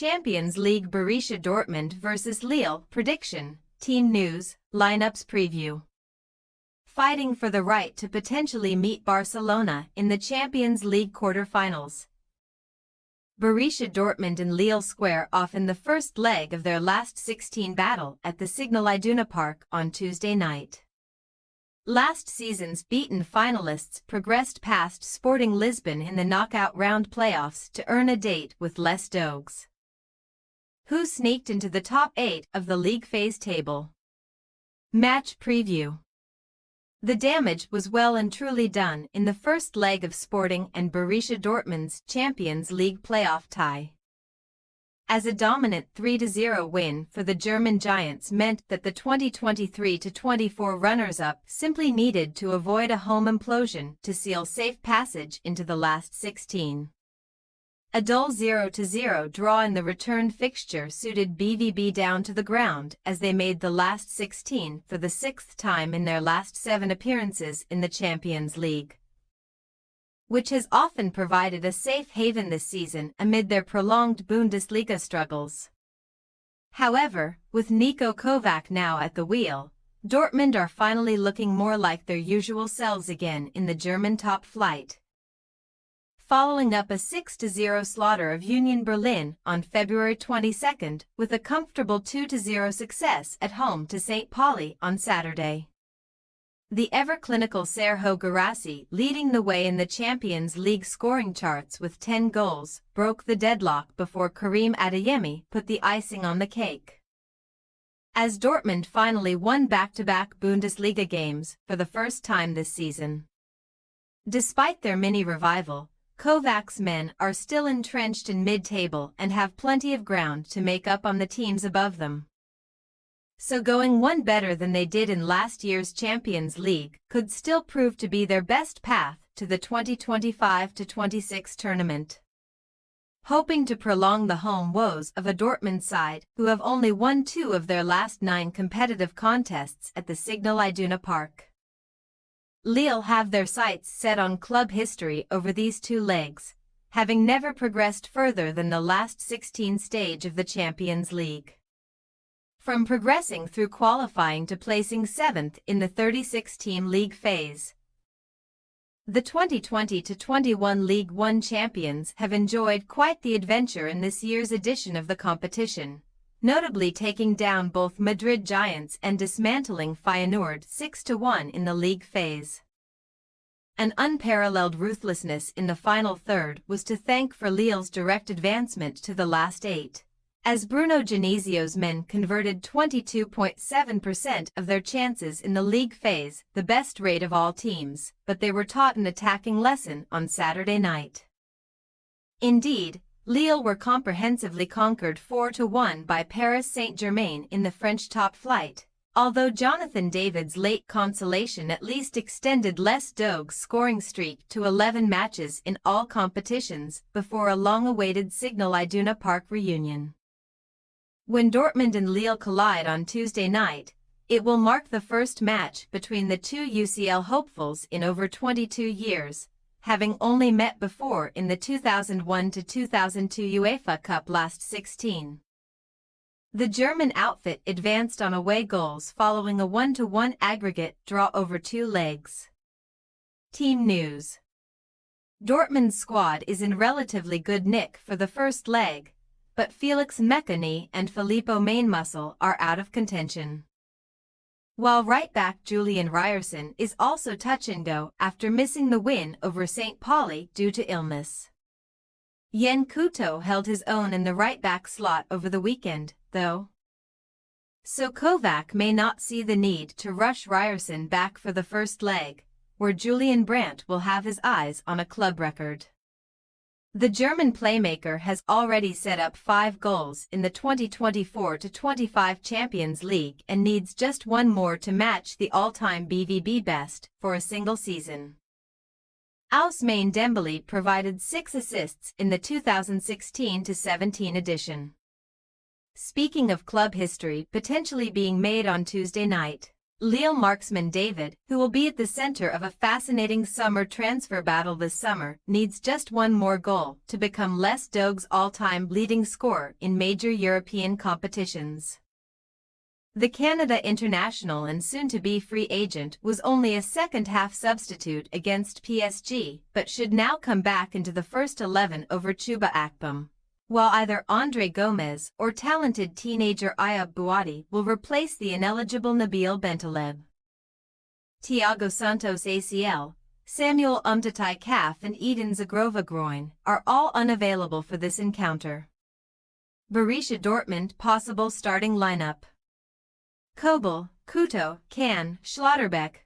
Champions League Borussia Dortmund vs Lille prediction, team news, lineups preview. Fighting for the right to potentially meet Barcelona in the Champions League quarter-finals. Borussia Dortmund and Lille square off in the first leg of their last 16 battle at the Signal Iduna Park on Tuesday night. Last season's beaten finalists progressed past Sporting Lisbon in the knockout round playoffs to earn a date with Les Dogs, who sneaked into the top 8 of the league phase table. Match preview. The damage was well and truly done in the first leg of Sporting and Borussia Dortmund's Champions League playoff tie, as a dominant 3-0 win for the German Giants meant that the 2023-24 runners-up simply needed to avoid a home implosion to seal safe passage into the last 16. A dull 0-0 draw in the return fixture suited BVB down to the ground as they made the last 16 for the 6th time in their last 7 appearances in the Champions League, which has often provided a safe haven this season amid their prolonged Bundesliga struggles. However, with Niko Kovac now at the wheel, Dortmund are finally looking more like their usual selves again in the German top flight, following up a 6-0 slaughter of Union Berlin on February 22 with a comfortable 2-0 success at home to St. Pauli on Saturday. The ever-clinical David Guirassy, leading the way in the Champions League scoring charts with 10 goals, broke the deadlock before Karim Adeyemi put the icing on the cake, as Dortmund finally won back-to-back Bundesliga games for the first time this season. Despite their mini-revival, Kovac's men are still entrenched in mid-table and have plenty of ground to make up on the teams above them. So going one better than they did in last year's Champions League could still prove to be their best path to the 2025-26 tournament. Hoping to prolong the home woes of a Dortmund side who have only won 2 of their last 9 competitive contests at the Signal Iduna Park. Lille have their sights set on club history over these 2 legs, having never progressed further than the last 16 stage of the Champions League, from progressing through qualifying to placing 7th in the 36-team league phase. The 2020-21 League One champions have enjoyed quite the adventure in this year's edition of the competition, notably taking down both Madrid Giants and dismantling Feyenoord 6-1 in the league phase. An unparalleled ruthlessness in the final third was to thank for Lille's direct advancement to the last 8. As Bruno Genoesio's men converted 22.7% of their chances in the league phase, the best rate of all teams, but they were taught an attacking lesson on Saturday night. Indeed, Lille were comprehensively conquered 4-1 by Paris Saint-Germain in the French top flight, although Jonathan David's late consolation at least extended Les Dogs' scoring streak to 11 matches in all competitions before a long-awaited Signal Iduna Park reunion. When Dortmund and Lille collide on Tuesday night, it will mark the first match between the 2 UCL hopefuls in over 22 years, having only met before in the 2001-2002 UEFA Cup last 16. The German outfit advanced on away goals following a 1-1 aggregate draw over 2 legs. Team news. Dortmund's squad is in relatively good nick for the first leg, but Felix Mekani and Filippo Mainmuscle are out of contention, while right-back Julian Ryerson is also touch-and-go after missing the win over St. Pauli due to illness. Yen Kuto held his own in the right-back slot over the weekend, though, so Kovac may not see the need to rush Ryerson back for the first leg, where Julian Brandt will have his eyes on a club record. The German playmaker has already set up 5 goals in the 2024-25 Champions League and needs just 1 more to match the all-time BVB best for a single season. Ousmane Dembele provided 6 assists in the 2016-17 edition. Speaking of club history potentially being made on Tuesday night, Lille marksman David, who will be at the center of a fascinating summer transfer battle this summer, needs just one more goal to become Les Dogues' all-time leading scorer in major European competitions. The Canada international and soon-to-be free agent was only a second-half substitute against PSG, but should now come back into the first 11 over Chuba Akpom, while either Andre Gomez or talented teenager Ayab Bouadi will replace the ineligible Nabil Bentaleb. Thiago Santos ACL, Samuel Umtiti calf and Eden Zagrova groin are all unavailable for this encounter. Borussia Dortmund possible starting lineup: Kobel, Kuto, Can, Schlotterbeck,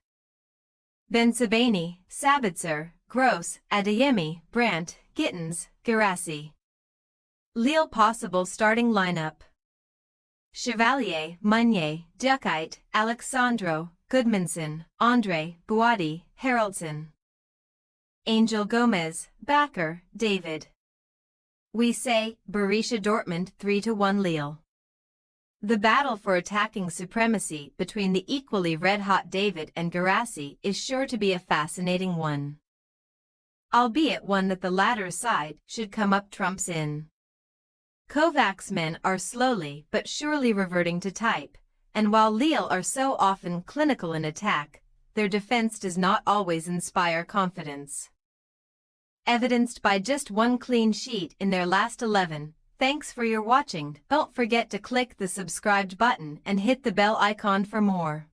Bensebaini, Sabitzer, Gross, Adeyemi, Brandt, Gittens, Guirassy. Lille possible starting lineup: Chevalier, Meunier, Duckite, Alexandro, Goodmanson, Andre, Bouadi, Haraldson. Angel Gomez, Backer, David. We say, Borussia Dortmund 3-1 Lille. The battle for attacking supremacy between the equally red-hot David and Guirassy is sure to be a fascinating one, albeit one that the latter's side should come up trumps in. Kovac's men are slowly but surely reverting to type, and while Lille are so often clinical in attack, their defense does not always inspire confidence. Evidenced by just one clean sheet in their last 11. Thanks for your watching. Don't forget to click the subscribed button and hit the bell icon for more.